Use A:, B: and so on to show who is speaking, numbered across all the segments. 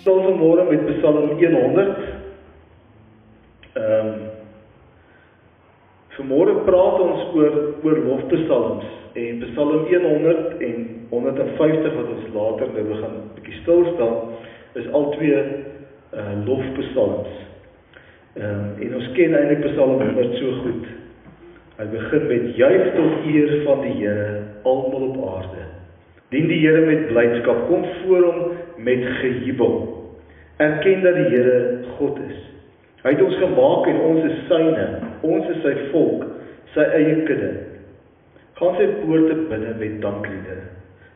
A: stil vanmôre met Psalm 100. Vanmôre praat ons oor lofpsalms en Psalm 100 en 150 wat ons later nou gaan 'n bietjie stil staan, is al twee lofpsalms. En ons ken eintlik Psalm 100 so goed. Hy begin met juig tot eer van die Here almal op aarde. Dien die Here met blydskap, kom voor hom met gejubel. Erken dat die Here God is. Hy het ons gemaak en ons is syne, ons is sy volk, sy eie kudde. Gaan sy poorte binne met dankliedere,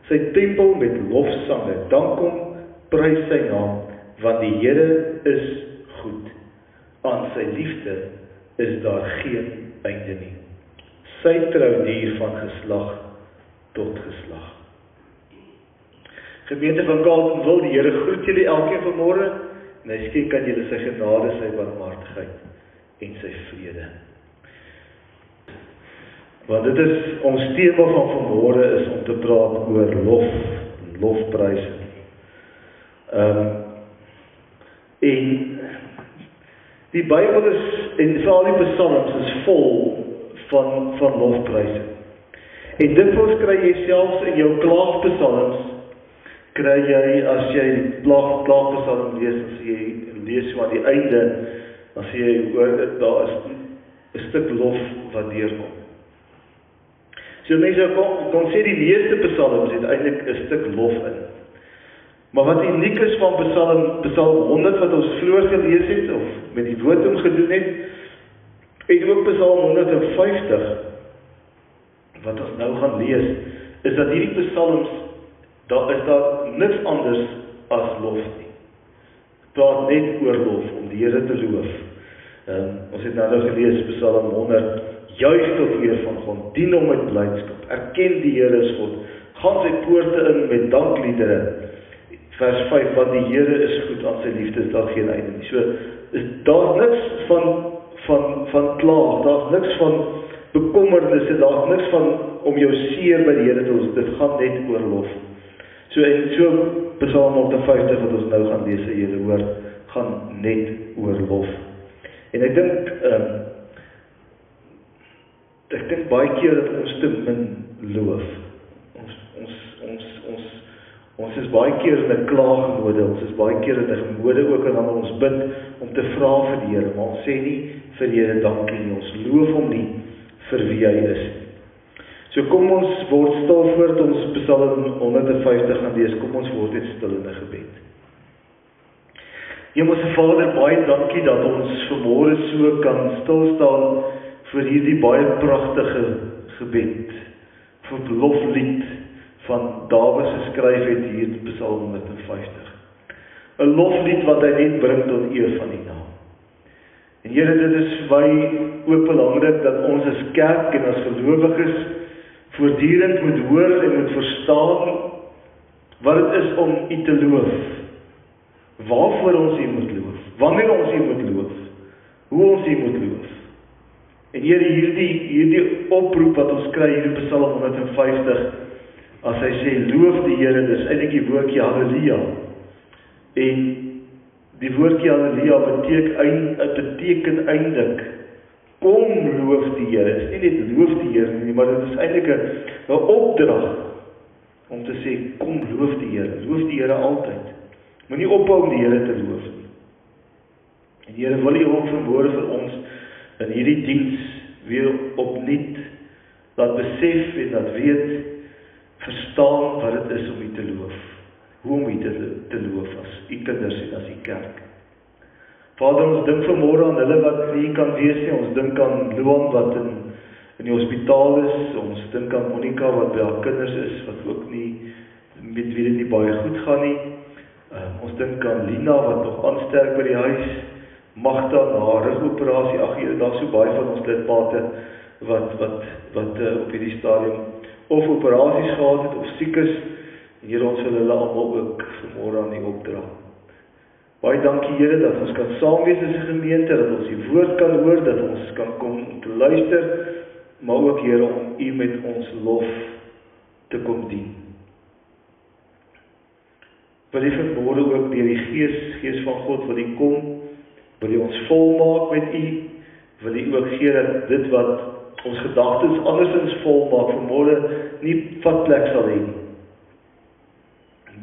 A: sy tempel met lofsange, dank hom, prys sy naam, want die Here is goed. Aan sy liefde is daar geen einde nie. Sy trou duur van geslag tot geslag. Gemeente van Carletonville, die Here groet julle elkeen vanmôre en hy skenk aan julle sy genade, sy barmhartigheid en sy vrede. Want dit is ons tema van vanmôre is om te praat oor lof en lofprysing. En die Bybel en veral die psalms is vol van lofprysing. En dikwels kry jy selfs in jou klaagpsalms kry jy, as jy klaagpsalm lees, as jy lees so aan die einde, as jy hoor, daar is 'n stuk lof wat deurkom. So mense kon sê die meeste psalms het eintlik 'n stuk lof in. Maar wat uniek is van Psalm 100 wat ons vroeër gelees het, of met die wotum gedoen het, en ook Psalm 150, wat ons nou gaan lees, is dat hierdie psalms, daar is daar niks anders as lof nie. Praat net oor lof, om die Here te loof. Ons het nou gelees, Psalm 100, juig tot eer van God, dien hom met blydskap, erken die Here is God, gaan sy poorte in met dankliedere. Vers 5, want die Here is goed, aan sy liefde is daar geen einde nie. So, daar's niks van klaag, daar's niks van bekommernisse, daar's niks van om jou seer by die Here te los, dit gaan net oor lof. So Psalm 150 wat ons nou gaan lees, julle hoor, gaan net oor lof. En ek dink baie keer dat ons te min loof. Ons is baie keer in 'n klaagmode, ons is baie keer in 'n mode ook en dan ons bid om te vra vir die Here, maar ons sê nie vir die Here dankie nie, ons loof hom nie vir wie hy is. So kom ons word stil voordat ons Psalm 150 gaan lees, kom ons word net stil in 'n gebed. Hemelse Vader, baie dankie dat ons vanmôre so kan stil staan vir hierdie baie pragtige gebed, vir loflied van Dawid se skryf het hier in Psalm 150. 'n loflied wat hy net bring tot eer van die naam. En Here, dit is vir my ook belangrik dat ons as kerk en as gelowiges voortdurend moet hoor en moet verstaan wat dit is om U te loof. Waarvoor ons U moet loof, wanneer ons U moet loof, hoe ons U moet loof. En Here, hierdie oproep wat ons kry hier in Psalm 150, as hy sê, loof die Here, dis eintlik die woordjie halleluja. En die woordjie halleluja beteken eintlik, kom loof die Here. Dit is nie net loof die Here nie, maar dit is eintlik 'n opdrag om te sê, kom loof die Here. Loof die Here altyd. Moenie ophou om die Here te loof nie. En die Here wil U ook vanmôre vir ons in hierdie diens weer opnuut laat besef en laat weet, verstaan wat dit is om U te loof. Hoe om U te loof as U kinders en as U kerk. Vader, ons dink vanmôre aan hulle wat nie kan wees nie. Ons dink aan Luan wat in die hospitaal is. Ons dink aan Monica wat by haar kinders is, wat ook nie, met wie dit nie baie goed gaan nie. Ons dink aan Lina wat nog aansterk by die huis. Magda na haar rugoperasie. Ag Here, daar's so baie van ons lidmate wat op hierdie stadium of operasies gehad het, of siek is, en Here, ons wil hulle almal ook vanmôre aan U opdra. Baie dankie Here, dat ons kan saam wees as 'n gemeente, dat ons U woord kan hoor, dat ons kan kom om te luister, maar ook Here, om U met ons lof te kom dien. wil U vanmôre ook deur die Gees van God wil U kom, wil U ons volmaak met U, wil U ook gee dat dit wat ons gedagtes andersins volmaak vanmôre nie vatplek sal hê nie,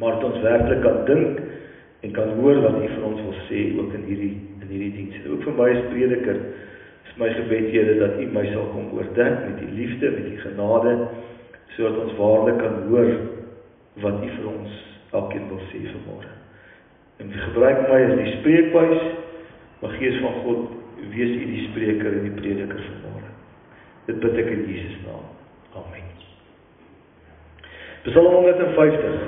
A: maar dat ons werklik kan dink en kan hoor wat U vir ons wil sê ook in hierdie diens. En ook vir my as prediker is my gebed, Here, dat U my sal kom oordek met U liefde, met U genade, sodat ons waarlik kan hoor wat U vir ons elkeen wil sê vanmôre. En gebruik my as die spreekbuis, maar Gees van God, wees U die spreker en die prediker vanmôre. Dit bid ek in Jesus naam. Amen. Psalm 150.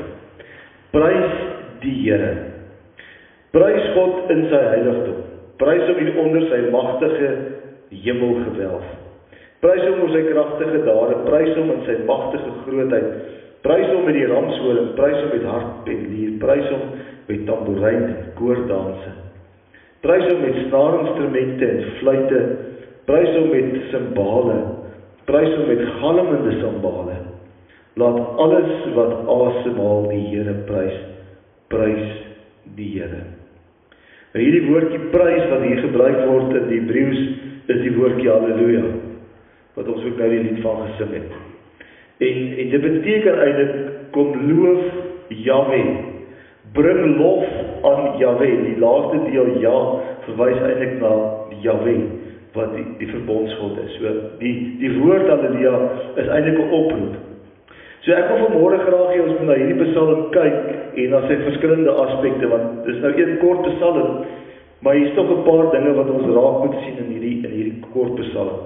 A: Prys die Here. Prys God in sy heiligdom. Prys hom onder sy magtige hemelgewelf. Prys hom oor sy kragtige dade. Prys hom in sy magtige grootheid. Prys hom met die ramshoring. Prys hom met harp en lier. Prys hom met tamboerijn en koordanse. Prys hom met snaarinstrumente en fluite. Prys hom met simbale. Prys hom met galmende simbale. Laat alles wat asemhaal die Here prys. Prys die Here. Nou hierdie woordjie prys wat hier gebruik word in die Hebreëus is die woordjie halleluja, wat ons ook nou die lied van gesing het. En dit beteken eintlik kom loof Jahweh. Bring lof aan Jahweh. Die laaste deel ja verwys eintlik na Jahweh wat die verbondsgod is. So die woord halleluja is eintlik 'n oproep. So ek wil vanmôre graag hê ons moet na hierdie psalm kyk en na sy verskillende aspekte, want dis nou een kort psalm, maar hier is tog 'n paar dinge wat ons raak moet sien in hierdie kort psalm.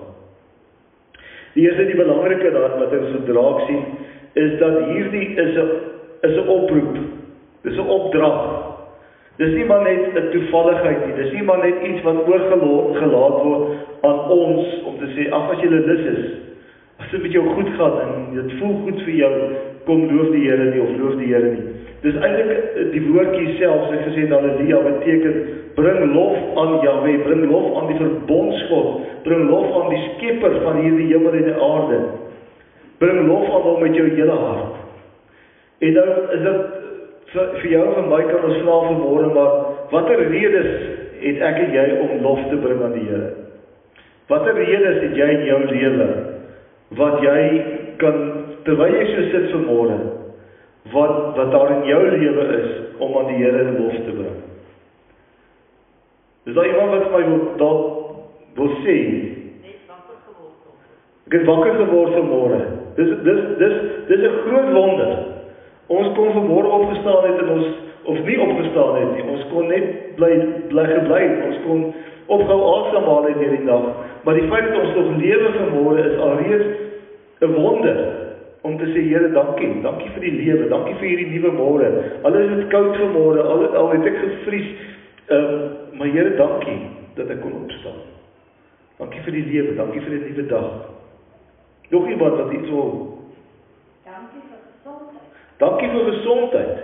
A: Die eerste, die belangrike wat ons raak sien, is dat hierdie is 'n oproep. Dis 'n opdrag. Dis nie maar net 'n toevalligheid nie. Dis nie maar net iets wat oorgelaat word aan ons om te sê, ag, as jy lus is, as dit met jou goed gaan en dit voel goed vir jou, kom loof die Here nie of loof die Here nie. Dis eintlik die woordjie self, soos gesê halleluja, beteken bring lof aan Jahweh, bring lof aan die verbondsgod, bring lof aan die skepper van hierdie hemel en die aarde. Bring lof aan hom met jou hele hart. En nou is dit vir jou en vir my kan ons vra vanmôre, maar watter redes het ek en jy om lof te bring aan die Here? Watter redes het jy in jou lewe wat jy kan, terwyl jy so sit vanmôre, wat daar in jou lewe is om aan die Here lof te bring? Is daar iemand wat my wil sê?
B: Net wakker geword.
A: Ek het wakker geword vanmôre. Dis 'n groot wonder. Ons kon vanmôre opgestaan het en ons, of nie opgestaan het nie, ons kon net bly gebly het, ons kon opgehou asemhaal het hierdie dag, maar die feit dat ons nog lewe vanmôre is alreeds 'n wonder, om te sê, Here, dankie vir die lewe, dankie vir hierdie nuwe môre, al is dit koud vanmôre, al het ek gevries, maar Here, dankie dat ek kon opstaan, dankie vir die lewe, dankie vir die nuwe dag. Nog iemand wat iets wil? Dankie vir gesondheid.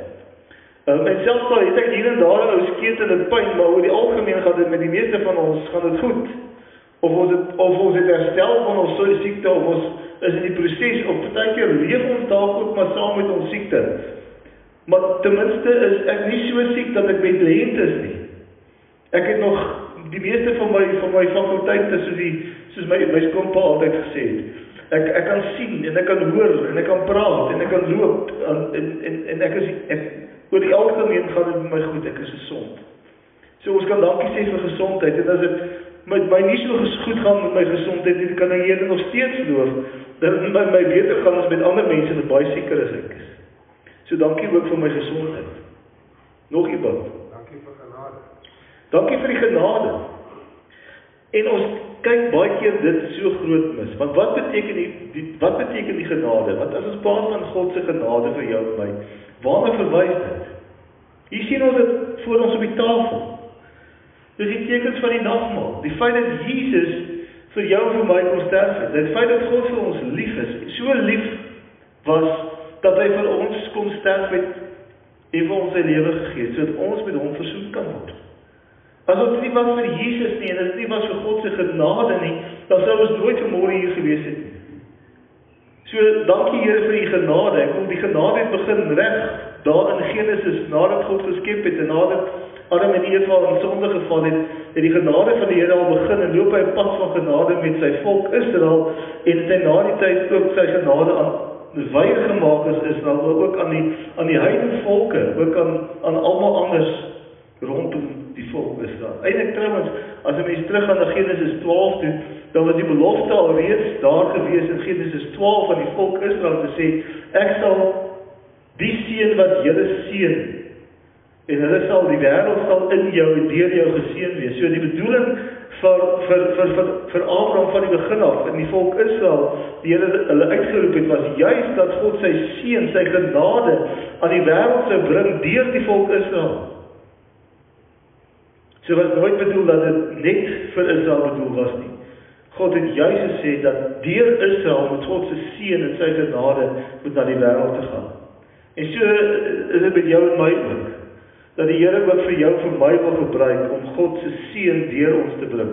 A: En selfs al het ek hier en daar 'n ou skeet en 'n pyn, maar oor die algemeen gaan dit met die meeste van ons gaan dit goed. Of ons het herstel van ons siekte, of ons is in die proses, of partykeer leef ons dalk ook maar saam met ons siekte. Maar ten minste is ek nie so siek dat ek bedreigend is nie. Ek het nog die meeste van my fakulteite, soos my skoonpa altyd gesê het. Ek kan sien, en ek kan hoor, en ek kan praat, en ek kan loop, en oor die algemeen gaan dit met my goed, ek is gesond. So ons kan dankie sê vir gesondheid, en as dit met my nie so goed gaan met my gesondheid, dan kan ek Here nog steeds loof, dat my beter gaan as met ander mense wat baie sieker as ek is. So dankie ook vir my gesondheid. Nog iemand?
C: Dankie vir genade.
A: Dankie vir die genade. En ons kyk baie keer dit so groot mis, want wat beteken die genade? Want as ons praat van God se genade vir jou en my, waarna verwys dit? Hier sien ons dit voor ons op die tafel. Dis die tekens van die nagmaal. Die feit dat Jesus vir jou en vir my kon sterf het. Die feit dat God vir ons lief is. So lief was dat hy vir ons kon sterf het en vir ons sy lewe gegee, sodat ons met hom versoen kan word. As dit nie was vir Jesus nie, en as dit nie was vir God se genade nie, dan sou ons nooit vanmôre hier gewees het nie. So, dankie Here vir die genade. Ek wil die genade het begin reg daar in Genesis, nadat God geskep het en nadat Adam en Eva in sonde geval het die genade van die Here al begin en loop hy 'n pad van genade met sy volk Israel en het hy na die tyd ook sy genade aan wyd gemaak is dan ook aan die heidene volke, ook aan almal anders rondom die volk Israel. Eintlik trouwens, as 'n mens teruggaan na Genesis 12 toe, dan was die belofte al reeds daar gewees in Genesis 12 aan die volk Israel te sê, ek sal die seën wat julle seën, en hulle sal, die wêreld sal in jou en deur jou geseën wees. So die bedoeling vir Abraham van die begin af, in die volk Israel, die hulle uitgeroep het, was juist dat God sy seën, sy genade aan die wêreld sou bring deur die volk Israel. So was nooit bedoel dat dit net vir Israel bedoel was nie. God het juist gesê dat deur Israel met God se seën en sy genade moet na die wêreld te gaan. En so is dit met jou en my ook, dat die Here ook vir jou en vir my wil gebruik om God se seën deur ons te bring.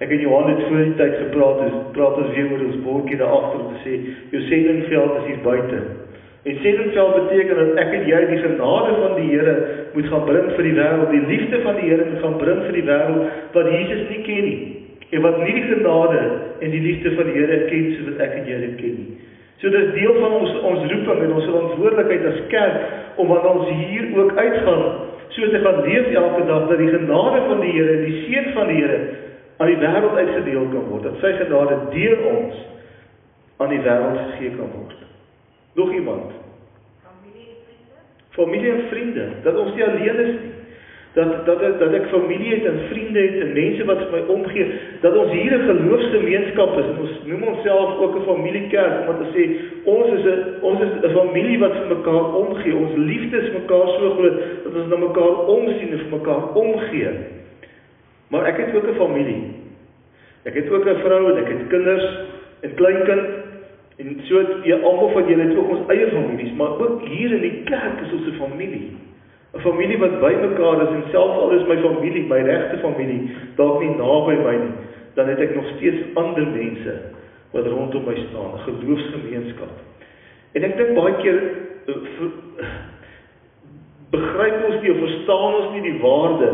A: Ek en Johan het voor die tyd praat ons weer oor ons bordjie daar agter om te sê, jou sendingveld is hier buite. En sendingveld beteken dat ek en jy die genade van die Here moet gaan bring vir die wêreld, die liefde van die Here moet gaan bring vir die wêreld wat Jesus nie ken nie. En wat nie die genade en die liefde van die Here ken soos wat ek en jy dit ken nie. So dit is deel van ons roeping en ons verantwoordelikheid as kerk om wanneer ons hier ook uitgaan, so te gaan leef elke dag dat die genade van die Here en die seën van die Here aan die wêreld uitgedeel kan word, dat sy genade deur ons aan die wêreld gegee kan word. Nog iemand? Familie en vriende, dat ons nie alleen is nie. Dat ek familie het en vriende het en mense wat vir my omgee, dat ons hier 'n geloofsgemeenskap is en ons noem onsself ook 'n familiekerk om te sê ons is 'n familie wat vir mekaar omgee. Ons liefde is mekaar so groot dat ons na mekaar omsien en vir mekaar omgee. Maar ek het ook 'n familie. Ek het ook 'n vrou en ek het kinders en kleinkind en so almal van julle het ook ons eie families, maar ook hier in die kerk is ons 'n familie. 'n Familie wat by mekaar is en selfs al is my familie, my regte familie, dalk nie naby my nie, dan het ek nog steeds ander mense wat rondom my staan, 'n geloofsgemeenskap. En ek dink baie keer begryp ons nie of verstaan ons nie die waarde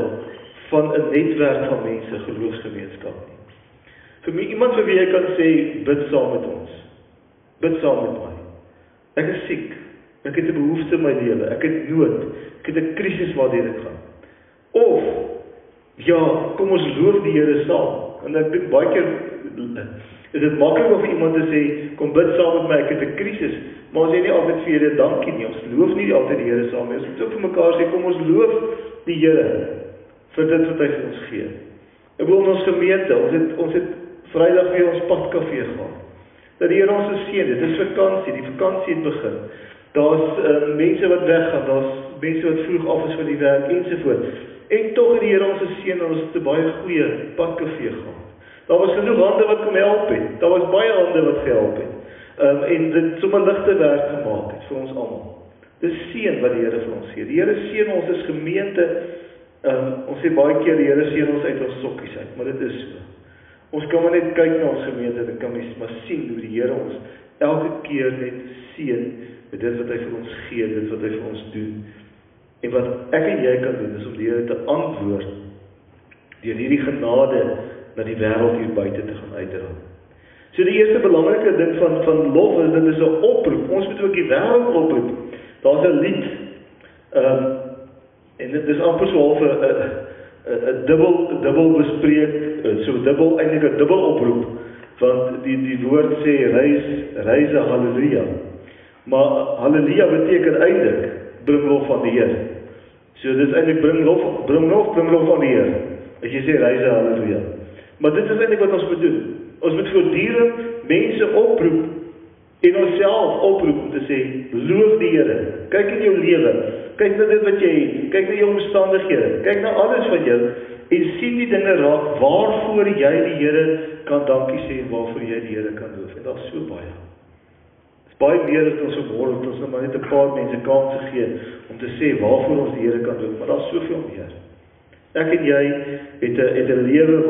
A: van 'n netwerk van mense, geloofsgemeenskap nie. Vir my iemand vir wie ek kan sê, bid saam met ons. Bid saam met my. Ek is siek. Ek het 'n behoefte in my lewe, ek het nood, ek het 'n krisis waardeur ek gaan. Of, ja, kom ons loof die Here saam. En ek dink baie keer, is dit maklik om vir iemand te sê, kom bid saam met my, ek het 'n krisis, maar ons sê nie altyd vir Here dankie nie, ons loof nie altyd die Here saam nie, ons moet ook vir mekaar sê, kom ons loof die Here, vir dit wat hy vir ons gee. Ek wil in ons gemeente, ons het Vrydag weer ons padkafee gehad, dat die Here ons seën, dit is vakansie, die vakansie het begin. Daar's mense wat weggaan, daar's mense wat vroeg af is van die werk ensovoorts. En tog het die Here ons geseën en ons het 'n baie goeie padkafee gehad. Daar was genoeg hande wat kom help het. Daar was baie hande wat gehelp het. En dit sommer ligte werk gemaak het vir ons almal. Dis seën wat die Here vir ons gee. Die Here seën ons as gemeente. Ons sê baie keer die Here seën ons uit ons sokkies uit, maar dit is so. Ons kan maar net kyk na ons gemeente en kan mens maar sien hoe die Here ons elke keer net seën met dit wat hy vir ons gee, dit wat hy vir ons doen. En wat ek en jy kan doen, is om die Here te antwoord deur hierdie genade na die wêreld hier buite te gaan uitdra. So die eerste belangrike ding van lof is, dit is 'n oproep. Ons moet ook die wêreld oproep. Daar's 'n lied, en dit is amper so half 'n dubbel bespreek, eintlik 'n dubbel oproep, want die woord sê, reis halleluja. Maar halleluja beteken eintlik, bring lof aan die Here. So dit is eintlik bring lof aan die Here, as jy sê, reis halleluja. Maar dit is eintlik wat ons moet doen. Ons moet voortdurend mense oproep, en onsself oproep om te sê, loof die Here. Kyk in jou lewe, kyk na dit wat jy het, kyk na jou omstandighede, kyk na alles van jou, en sien die dinge raak, waarvoor jy die Here kan dankie sê, en waarvoor jy die Here kan loof. En daar is so baie. Baie meer as ons vanmôre, dat ons maar net 'n paar mense kans gegee om te sê waarvoor ons die Here kan doen, maar daar's soveel meer. Ek en jy het 'n lewe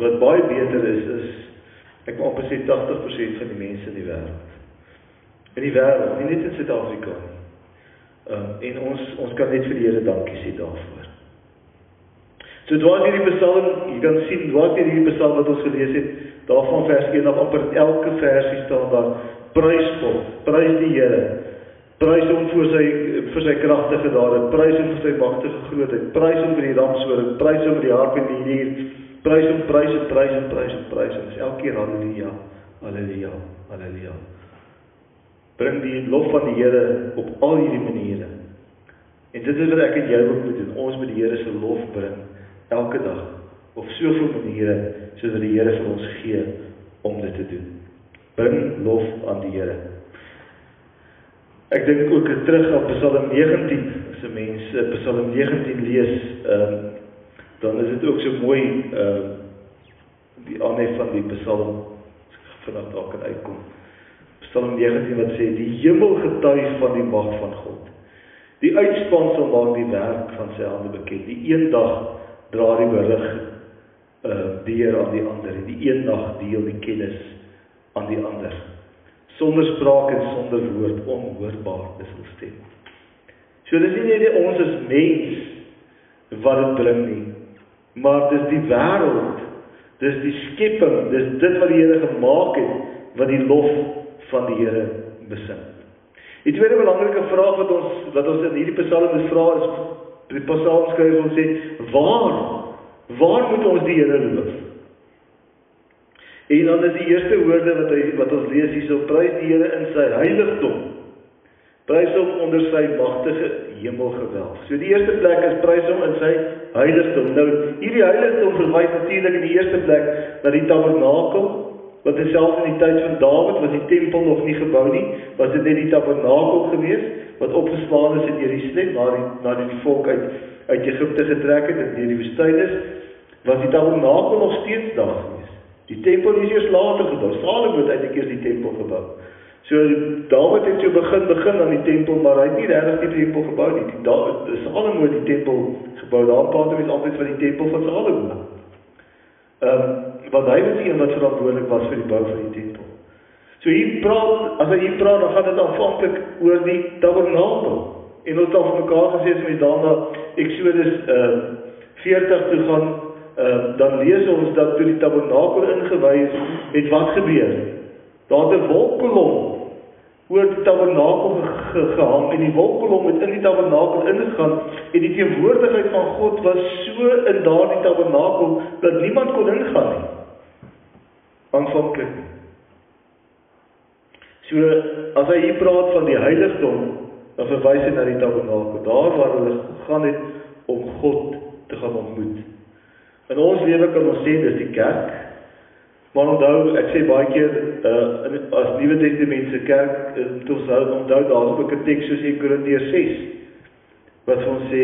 A: wat baie beter is ek wil amper sê 80% van die mense in die wêreld. in die wêreld, nie net in Suid-Afrika nie. En ons kan net vir die Here dankie sê daarvoor. So dwaas hierdie Psalm, jy kan sien, dwaas hierdie Psalm wat ons gelees het, daarvan vers 1 af amper elke versie staan daar, prys God, prys die Here, prys hom vir sy kragtige dade, prys hom vir sy magtige grootheid, prys hom vir die ramshoring, prys hom vir die harp en die lier, prys hom, is elke keer halleluja, halleluja, halleluja. Bring die lof van die Here op al hierdie maniere. En dit is wat ek en jy ook moet doen, ons moet die Here se lof bring, elke dag, op soveel maniere, sodat die Here vir ons gee om dit te doen. Bring lof aan die Here. Ek dink ook terug aan Psalm 19, as 'n mens Psalm 19 lees, dan is dit ook so mooi, die aanhef van die Psalm, as ek vanaf daar kan uitkom. Psalm 19 wat sê, die hemel getuig van die mag van God. Die uitspansel maak die werk van sy hande bekend. Die een dag dra die berig deur aan die ander. En die een dag deel die kennis aan die ander. Sonder spraak en sonder woord, onhoorbaar is hulle stem. So dis nie net ons as mens wat dit bring nie, maar dis die wêreld, dis die skepping, dis dit wat die Here gemaak het, wat die lof van die Here besing. Die tweede belangrike vraag wat ons in hierdie Psalm vra is, die Psalmskrywer ons sê, waar moet ons die Here loof? En dan is die eerste woorde wat ons lees hierso, prys die Here in sy heiligdom. Prys hom onder sy magtige hemelgewelf. So die eerste plek is prys hom in sy heiligdom. Nou, hierdie heiligdom verwys natuurlik in die eerste plek na die tabernakel, wat selfs in die tyd van Dawid was die tempel nog nie gebou nie, was dit net die tabernakel gewees, wat opgeslaan is in Jerusalem, nadat die volk uit Egipte getrek het, en deur die woestyn is, was die tabernakel nog steeds daar gewees. Die tempel is eers later gebou, Salomo het eintlik eers die tempel gebou. So Dawid het so begin aan die tempel, maar hy het nie regtig die tempel gebou nie. Salomo het die tempel gebou, daar praat ons altyd van die tempel van Salomo. Want hy was die een wat verantwoordelik was vir die bou van die tempel. So as hy hier praat, dan gaan dit aanvanklik oor die tabernakel. En ons het al vir mekaar gesê, as ons daarna Exodus 40 toe gaan, dan lees ons dat toe die tabernakel ingewy is, het wat gebeur? Daar het 'n wolkkolom oor die tabernakel gehang, en die wolkkolom het in die tabernakel ingegaan, en die teenwoordigheid van God was so in daardie tabernakel, dat niemand kon ingaan nie. Aanvanklik. So, as hy hier praat van die heiligdom, dan verwys hy na die tabernakel, daar waar hulle gaan het om God te gaan ontmoet. In ons lewe kan ons sê, dis die kerk, maar onthou, ek sê baie keer, as Nuwe Testamentse kerk, onthou, daar is ook 'n teks soos in Korintiërs 6, wat vir ons sê,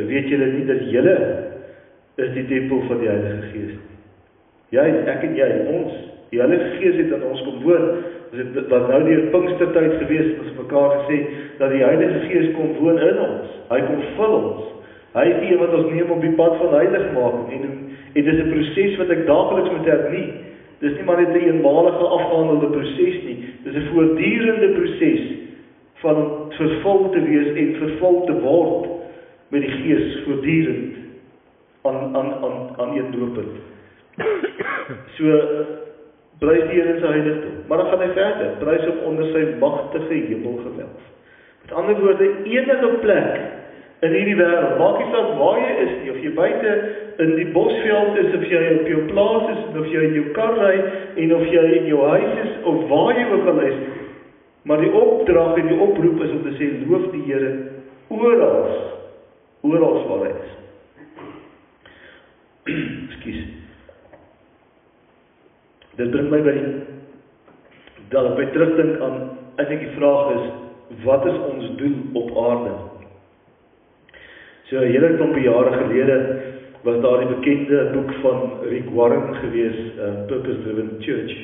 A: weet julle nie dat julle is die tempel van die Heilige Gees? Jy, ek en jy, ons, die Heilige Gees het aan ons kom woon, wat nou deur Pinkstertyd gewees het, ons mekaar gesê, dat die Heilige Gees kom woon in ons, hy kom vul ons, hy is die wat ons neem op die pad van heiligmaking, en dit is 'n proses wat ek daagliks moet hernie. Dis nie maar net 'n eenmalige afgehandelde proses nie, dis 'n voortdurende proses van vervul te wees en vervul te word met die Gees voortdurend aan eenlopend. So prys die Here in sy heiligdom, maar dan gaan hy verder, prys hom onder sy magtige hemelgewelf. Met ander woorde, enige plek in hierdie wêreld, maak nie saak waar jy is nie, of jy buite in die bosveld is, of jy op jou plaas is, of jy in jou kar ry, en of jy in jou huis is, of waar jy ook al is, maar die opdrag en die oproep is om te sê, loof die Here oral waar hy is. Ekskuus. Dit bring my by terugdink aan, ek dink die vraag is, wat is ons doel op aarde? So, hele klompie jare gelede was daar die bekende boek van Rick Warren gewees, Purpose Driven Church,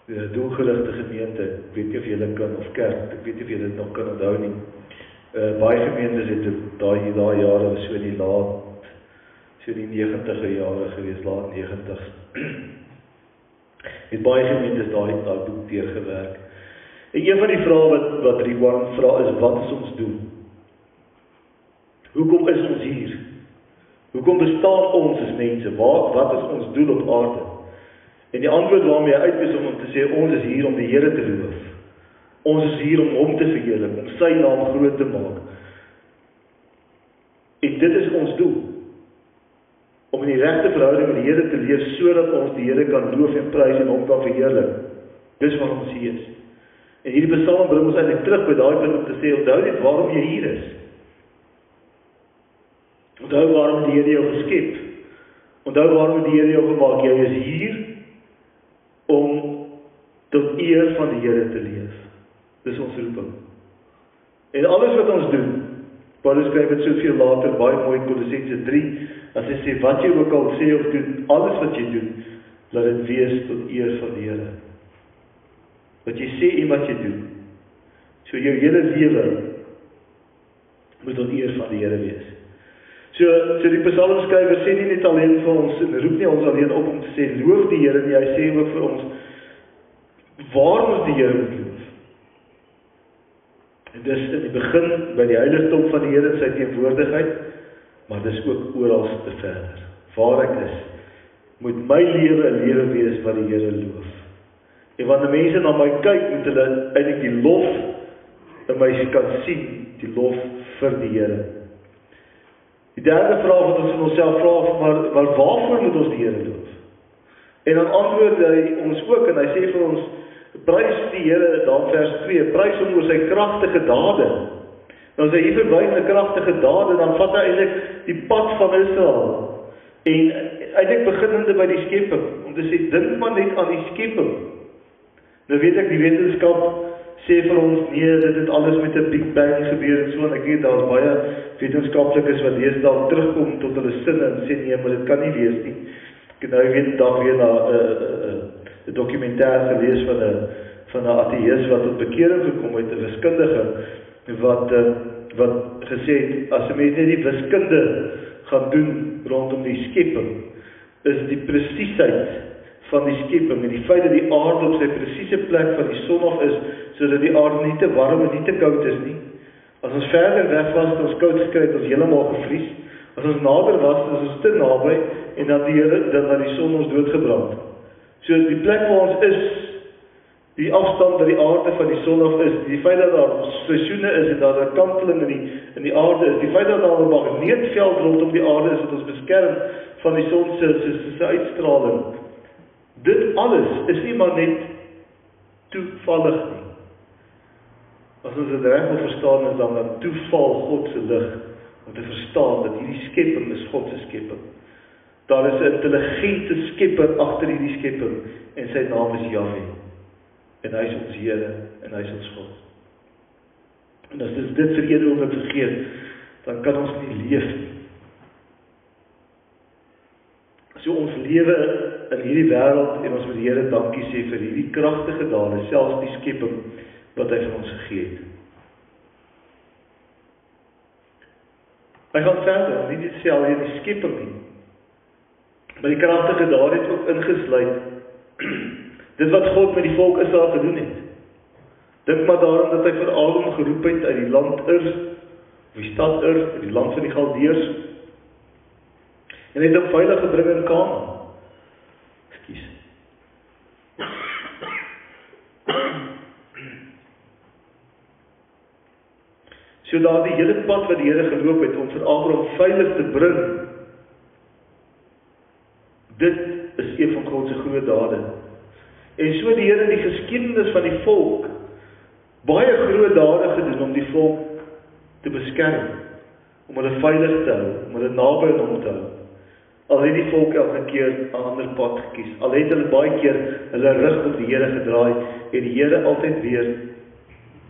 A: die doelgerigte gemeente, ek weet nie of julle kan, of kerk, ek weet nie of julle dit nog kan onthou nie. Baie gemeentes het daai jare was so die 90er jare gewees, laat 90s. Het baie gemeentes daai boek deurgewerk. En een van die vrae wat Rick Warren vra is, wat is ons doel? Hoekom is ons hier? Hoekom bestaan ons as mense? Wat is ons doel op aarde? En die antwoord waarmee hy uit is om te sê, ons is hier om die Here te loof. Ons is hier om hom te verheerlik, om sy naam groot te maak. En dit is ons doel. Om in die regte verhouding met die Here te leef, sodat ons die Here kan loof en prys en hom kan verheerlik. Dis waarom ons hier is. En hierdie Psalm bring ons eintlik terug by daai punt om te sê, onthou net waarom jy hier is. Onthou waarom die Here jou geskep. Onthou waarom die Here jou gemaak. Jy is hier om tot eer van die Here te leef. Dis ons roeping. En alles wat ons doen, Paulus skryf dit soveel later, baie mooi in Kolossense 3, as hy sê, wat jy ook al sê of doen, alles wat jy doen, laat dit wees tot eer van die Here. Wat jy sê en wat jy doen. So jou hele lewe moet tot eer van die Here wees. So die psalmskrywer sê nie net alleen vir ons, en roep nie ons alleen op om te sê, loof die Here nie, hy sê ook vir ons, waarom ons die Here moet loof. En dis in die begin, by die heiligdom van die Here in sy teenwoordigheid, maar dis ook oral te verder. Waar ek is, moet my lewe 'n lewe wees wat die Here loof. En wanneer mense na my kyk, moet hulle eintlik die lof in my kan sien, die lof vir die Here. Die derde vraag wat ons in onsself vra, maar waarvoor moet ons die Here loof? En dan antwoord hy ons ook, en hy sê vir ons, prys die Here, dan vers 2, prys hom oor sy kragtige dade. Nou as hy hier verwys na kragtige dade, dan vat hy eintlik die pad van Israel. En eintlik beginnende by die skepping, om te sê, dink maar net aan die skepping. Nou weet ek, die wetenskap sê vir ons, nee, dit het alles met 'n Big Bang gebeur en so, en ek weet, daar is baie wetenskaplikes wat deesdae terugkom tot hulle sinne en sê, nee, maar dit kan nie wees nie. Ek het nou weet dag weer na 'n dokumentêr gelees van 'n ateïs wat tot bekering gekom het, 'n wiskundige, wat gesê het, as 'n mens net die wiskunde gaan doen rondom die skepping, is die presisheid van die skepping en die feit dat die aarde op sy presiese plek van die son af is, sodat die aarde nie te warm en nie te koud is nie. As ons verder weg was, het ons koud gekry, het ons heeltemal gevries. As ons nader was, is ons te naby en dan die son ons doodgebrand. So die plek waar ons is, die afstand dat die aarde van die son af is, die feit dat daar seisoene is en dat daar kanteling in die aarde is, die feit dat daar 'n magneetveld rondom die aarde is wat ons beskerm van die son se uitstraling. Dit alles is nie maar net toevallig nie. As ons dit reg wil verstaan, is dan toeval God se lig om te verstaan dat hierdie skepping is God se skepping. Daar is 'n intelligente skepper agter hierdie skepping en sy naam is Jahwe. En hy is ons Here en hy is ons God. En as dit vir een oomblik vergeet, dan kan ons nie leef nie. So ons lewe in hierdie wêreld en ons moet die Here dankie sê vir hierdie kragtige dade, selfs die skepping wat hy vir ons gegee het. Hy gaan verder, nie net sê alleen die skepping nie, maar die kragtige dade het ook ingesluit dit wat God met die volk Israel gedoen het. Dink maar daaraan dat hy vir Adam geroep het uit die land Ur, of die stad Ur, uit die land van die Galdeërs, en het hom veilig gebring in Kanaan. Ekskuus. So daar die hele pad wat die Here geloop het om vir Abraham veilig te bring, dit is een van God se groot dade. En so die Here in die geskiedenis van die volk baie groot dade gedoen om die volk te beskerm, om hulle veilig te hou, om hulle naby aan hom te hou. Al het die volk elke keer 'n ander pad gekies, al het hulle baie keer hulle rug op die Here gedraai en die Here altyd weer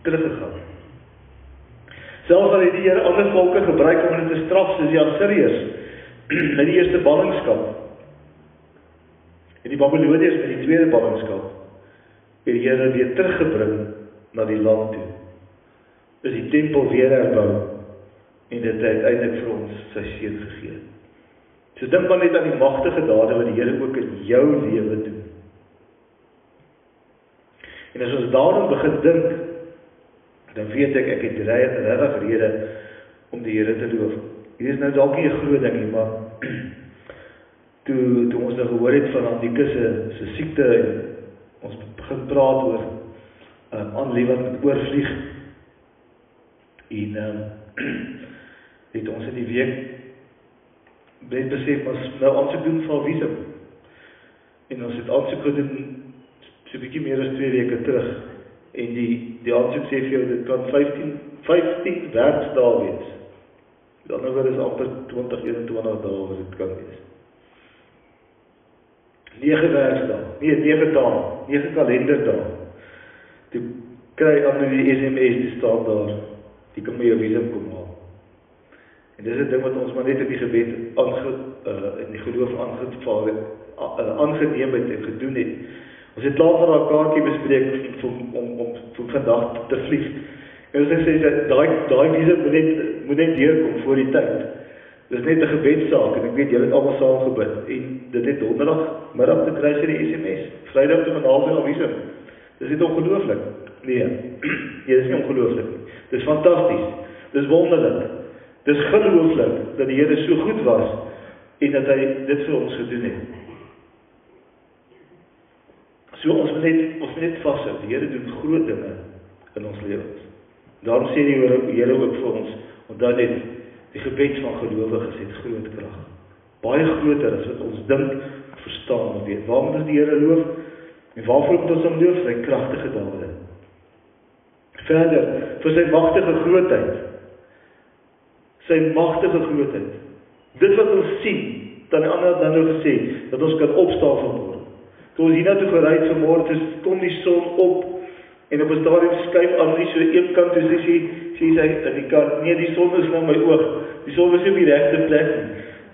A: teruggegaan. Selfs al het die Here ander volke gebruik om hulle te straf, soos die Assiriërs in die eerste ballingskap. En die Babyloniërs in die tweede ballingskap, het die Here weer teruggebring na die land toe. Is die tempel weer herbou en dit het uiteindelik vir ons sy seun gegee. So dink maar net aan die magtige dade wat die Here ook in jou lewe doen. En as ons daarom begin dink, dan weet ek het regtig rede om die Here te loof. Hier is nou dalk nie 'n groot ding nie, maar toe ons nou gehoor het van Andieke se siekte en ons begin praat oor Annelie wat met oorvlieg en het ons in die week net besef ons nou aansoek doen vir visum en ons het aansoek gedoen so 'n bietjie meer as 2 weke terug en die aansoek sê vir jou dit kan 15 werksdae wees. Dan nou is amper 20-21 dae wat dit kan wees. 9 werksdae, nee 9 dae, 9 kalenderdae. Toe kry aan die SMS die staan daar, die kan my jou visum kom haal. En dis 'n ding wat ons maar net in die gebed in die geloof aangeneem het en gedoen het. Ons het later daai kaartjie bespreek om vandag te vlieg. En ons het gesê daai visum moet net deurkom voor die tyd. Dis net 'n gebedsaak en ek weet julle het almal saam gebid en dit het donderdagmiddag te kry sy die SMS. Vrydag toe 'n halfuur visum. Dis net ongelooflik. Nee, dis nie ongelooflik nie. Dis fantasties. Dis wonderlik. Dis gelooflik dat die Here so goed was en dat hy dit vir ons gedoen het. So ons moet net vashou. Die Here doen groot dinge in ons lewens. Daarom sê die Here ook vir ons, onthou net die gebed van gelowiges het groot krag. Baie groter as wat ons dink, verstaan en weet. Waarom moet ons die Here loof? En waarvoor moet ons hom loof? Sy kragtige dade. Verder, vir sy magtige grootheid. Sy magtige grootheid. Dit wat ons sien, dan ander dan nou gesê, dat ons kan opstaan vanmôre. Toe ons hiernatoe gery het vanmôre, toe kom die son op, en op 'n stadium skuif Annelie so een kant, toe sê sy in die kar, nee, die son is nou my oog, die son was nie op die regte plek nie.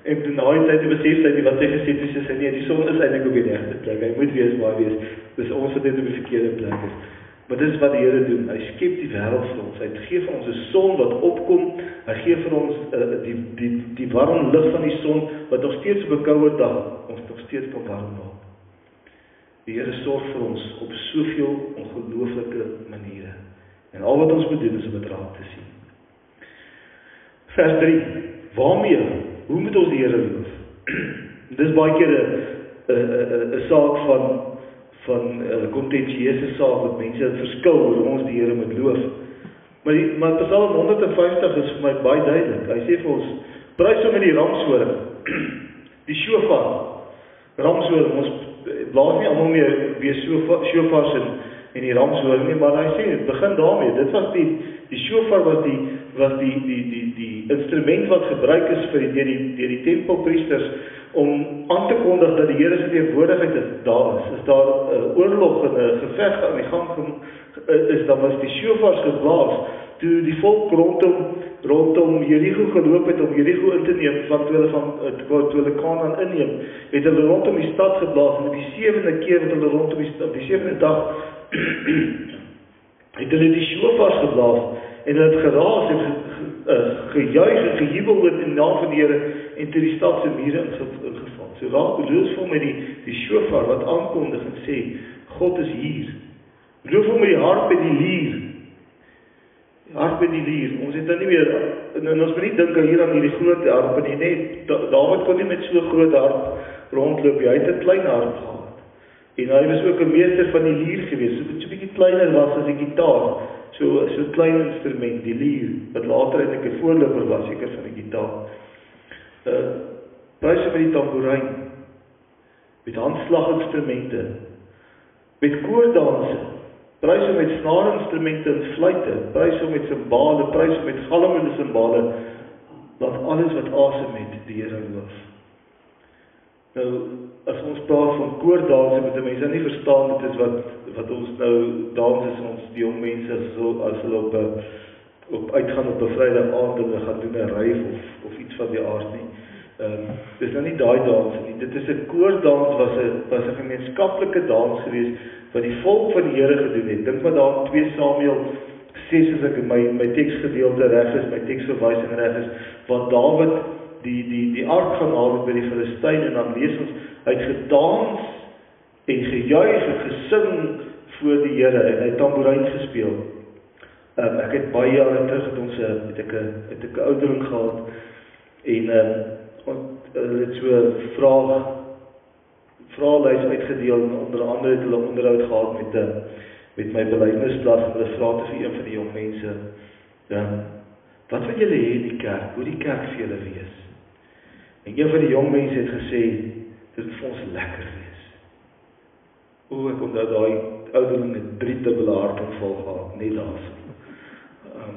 A: En toe na die tyd besef sy wat sy gesê het, sy sê nee, die son is eintlik op die regte plek, hy moet wees waar hy wees, dis ons wat net op die verkeerde plek is. Maar dit is wat die Here doen, hy skep die wêreld vir ons, hy gee vir ons 'n son wat opkom, hy gee vir ons die warm lig van die son, wat nog steeds op 'n koue dag, ons nog steeds kan warm maak. Die Here sorg vir ons op soveel ongelooflike maniere. En al wat ons moet doen is om dit raak te sien. Vers 3. Waarmee? Hoe moet ons die Here loof? Dis baie keer 'n saak van kontensieuse saak wat mense verskil hoe ons die Here moet loof. Maar Psalm 150 is vir my baie duidelik. Hy sê vir ons, prys hom met die ramshoring, die shofar. Ramshoring, ons blaas nie almal meer weer shofars en die ramshoring nie, maar hy sê, begin daarmee. Dit was die shofar was die instrument wat gebruik is vir deur die tempelpriesters om aan te kondig dat die Here se teenwoordigheid daar is. As daar 'n oorlog en 'n geveg aan die gang is, dan was die shofars geblaas toe die volk rondom Jerigo geloop het om Jerigo in te neem, want toe hulle Kanaan inneem, het hulle rondom die stad geblaas en op die 7de keer het hulle rondom op die 7de dag het hulle die shofars geblaas en hulle het geraas en gejuig en gejubel in die naam van die Here en toe die stad se mure ingeval. So raak loof hom met die shofar wat aankondig en sê, God is hier. Loof hom met die harp en die lier. Die harp en die lier. Ons het nou nie meer, en ons moet nie dink hier aan hierdie groot harp nie, net Dawid kon nie met so groot harp rondloop, hy het 'n klein harp gehad. En hy was ook 'n meester van die lier gewees, so 'n bietjie kleiner was as die gitaar. So klein instrument, die lier, wat later eintlik 'n voorloper was, seker van die gitaar. Prys hom met die tamboerijn, met handslaginstrumente, met koordanse, prys hom met snaarinstrumente en fluitte, prys hom met simbale, prys hom met galmende simbale, laat alles wat asem het die Here loof. Nou, as ons praat van koordanse, moet mense nie verstaan, dit is wat ons nou dans is, ons die jong mense, as hulle op uitgaan op 'n Vrydag aand, hulle gaan doen 'n ryf of iets van die aard nie. Dis nou nie daai dans nie, dit is 'n koordans, was 'n gemeenskaplike dans geweest, wat die volk van die Here gedoen het. Dink maar daar in 2 Samuel 6, as ek my teksgedeelte reg is, my teksverwysing reg is, want Dawid die ark gaan haal het by die Filistyne, en dan lees ons, hy het gedans en gejuig en gesing voor die Here en hy het tamboerijn gespeel. Ek het baie jare terug het ek 'n oudering gehad en hulle het so vraelys uitgedeel en onder andere het hulle onderhoud gehad met my belydenisblad en hulle vra vir een van die jong mense, wat wil julle hê in die kerk, hoe die kerk vir julle wees? En een van die jong mense het gesê, dit moet vir ons lekker wees. Ek onthou daai ouderling het 3 dubbele hartaanval gehad, net daarso.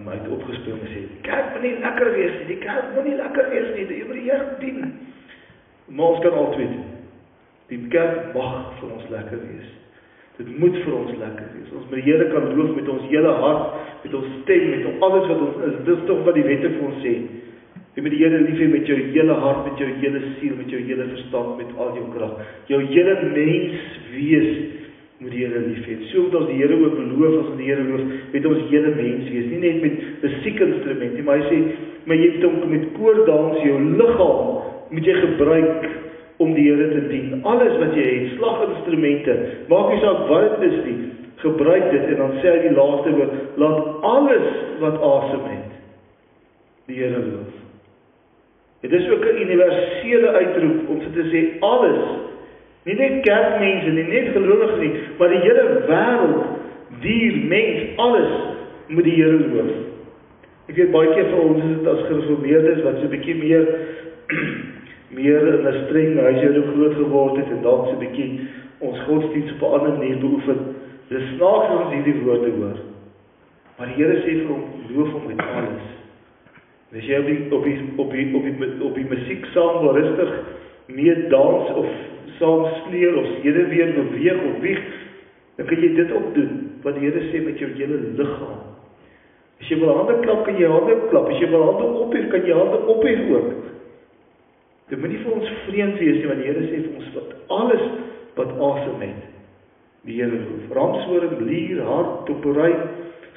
A: Hy het opgespeel en sê, die kerk moet nie lekker wees nie, die kerk moet nie lekker wees nie, jy moet die Here dien. Maar ons kan al twee doen. Die kerk mag vir ons lekker wees. Dit moet vir ons lekker wees. Ons met die Here kan loof met ons hele hart, met ons stem, met alles wat ons is. Dit is tog wat die wette vir ons sê. Jy moet die Here lief hê met jou hele hart, met jou hele siel, met jou hele verstand, met al jou krag. Jou hele mens wees moet die Here lief hê. So moet ons die Here ook beloof, as ons die Here loof, met ons hele mens wees. Nie net met musiekinstrument nie, maar hy sê, maar jy moet ook met koordans jou liggaam moet jy gebruik om die Here te dien. Alles wat jy het, slaginstrumente, maak nie saak wat dit is nie, gebruik dit en dan sê hy die laaste woord, laat alles wat asem het, die Here loof. Dit is ook 'n universele uitroep om te sê alles, nie net kerkmense nie, net gelowiges nie, maar die hele wêreld, dier, mens, alles moet die Here loof. Ek weet baie keer vir ons is dit as gereformeerdes wat so 'n bietjie meer in 'n streng huishouding groot geword het en dalk so 'n bietjie ons godsdienst op 'n ander manier beoefen. Dit is snaaks as ons hierdie woorde hoor. Maar die Here sê vir hom, loof hom met alles. En as jy op die musiek saam wil rustig mee dans of saam sleer of hede weer beweeg of wieg, dan kan jy dit ook doen, wat die Here sê met jou hele liggaam. As jy wil hande klap, kan jy hande klap. As jy wil hande ophef, kan jy hande ophef ook. Dit moet nie vir ons vreemd wees nie, want die Here sê vir ons wat alles wat asem het, die Here loof. Ramshoring, lier, harp, toporai,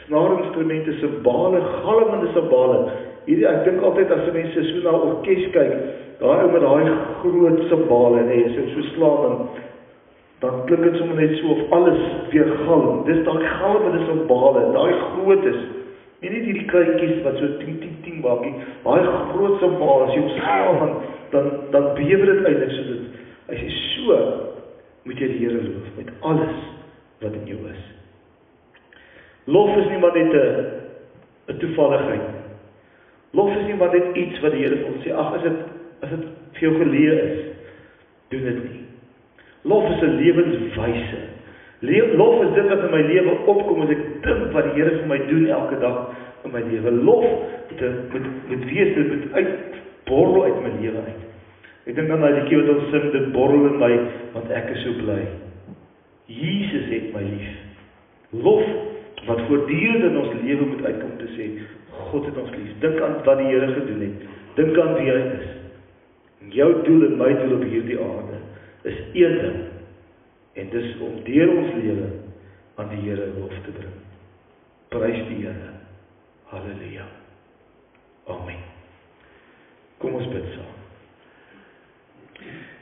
A: snaarinstrumente, simbale, galmende simbale. Hierdie, ek dink altyd as mense so na 'n orkes kyk, daai ou met daai groot simbale, nee, so slaan dan klink dit sommer net so of alles weer galm. Dis daai galmende simbale, daai grootes. Nie net hierdie kleintjies wat so ting ting ting maak nie, daai groot simbale, as jy opslaan dan bewe dit uit, so dit, as jy so, moet jy die Here loof, met alles wat in jou is. Lof is nie maar net 'n toevalligheid. Lof is nie maar net iets wat die Here vir ons sê, ag, as dit vir jou geleë is, doen dit nie. Lof is 'n lewenswyse. Lof is dit wat in my lewe opkom, as ek dink wat die Here vir my doen elke dag in my lewe. Lof moet wees, dit moet uitborrel uit my lewe uit. Ek dink aan daai liedjie wat ons sing, dit borrel in my, want ek is so bly. Jesus het my lief. Lof wat voortdurend in ons lewe moet uitkom te sê, God het ons lief. Dink aan wat die Here gedoen het. Dink aan wie hy is. En jou doel en my doel op hierdie aarde is een ding. En dis om deur ons lewe aan die Here lof te bring. Prys die Here. Halleluja. Amen. Kom ons bid saam.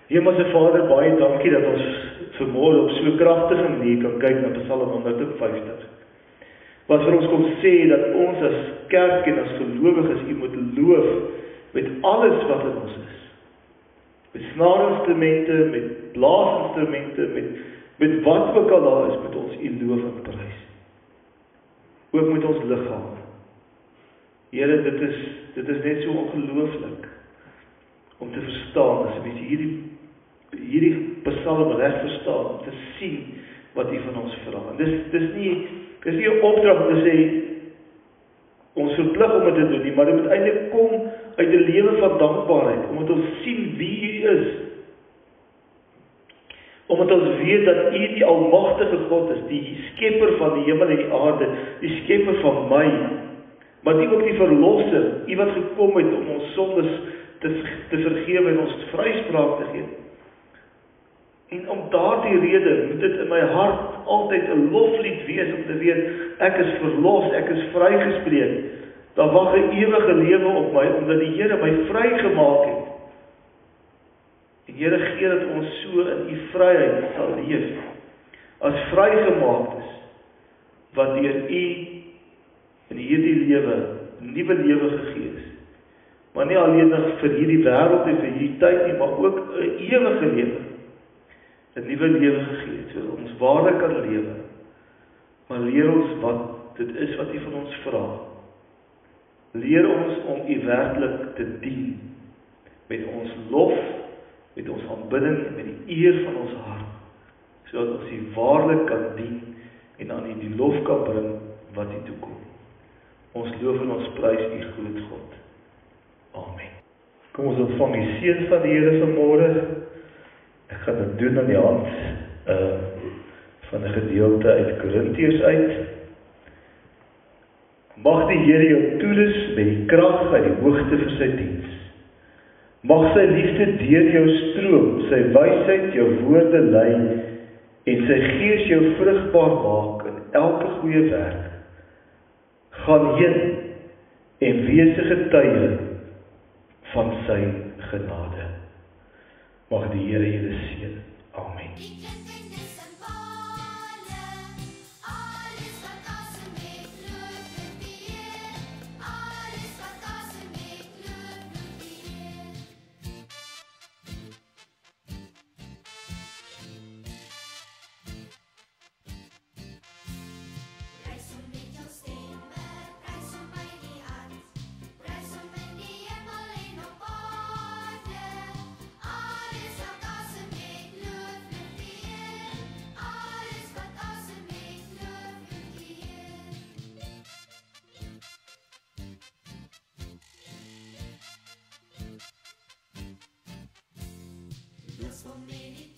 A: Hemelse Vader, baie dankie dat ons vanmôre op so 'n kragtige manier kan kyk na Psalm 150. Wat vir ons kom sê dat ons as kerk en as gelowiges U moet loof met alles wat in ons is. Met snaarinstrumente, met blaasinstrumente, met wat ook al daar is, met ons U loof en prys. Ook met ons liggaam. Here, dit is net so ongelooflik om te verstaan, as mens hierdie Psalm reg verstaan, om te sien wat U van ons vra. En dis nie 'n opdrag om te sê, ons verplig om dit te doen nie, maar dit moet eintlik kom uit 'n lewe van dankbaarheid, omdat ons sien wie U is. Omdat ons weet dat U die almagtige God is, die skepper van die hemel en die aarde, die skepper van my, maar die ook die verlosser, U wat gekom het om ons sondes te vergewe en ons vryspraak te gee. En om daardie rede moet dit in my hart altyd 'n loflied wees om te weet, ek is verlos, ek is vrygespreek. Daar wag 'n ewige lewe op my, omdat die Here my vrygemaak het. Die Here gee dat ons so in U vryheid sal leef. as vrygemaak is, wat deur U in hierdie lewe, 'n nuwe lewe gegee is. Maar nie alleen vir hierdie wêreld en vir hierdie tyd nie, maar ook 'n ewige lewe. 'n Nuwe lewe gegee het, sodat ons waarlik kan lewe. Maar leer ons wat dit is wat U van ons vra. Leer ons om U werklik te dien, met ons lof, met ons aanbidding en met die eer van ons hart, sodat ons U waarlik kan dien en aan U die lof kan bring wat U toekom. Ons loof en ons prys U groot God. Amen. Kom ons ontvang die seën van die Here vanmôre. Ek gaan dit doen aan die hand van 'n gedeelte uit Korintiërs uit. Mag die Here jou toerus met die krag uit die hoogte vir sy diens. Mag sy liefde deur jou stroom, sy wysheid jou woorde lei en sy gees jou vrugbaar maak in elke goeie werk. Gaan heen en wees 'n getuie van sy genade. Mag die Here julle seën. Amen.
C: So many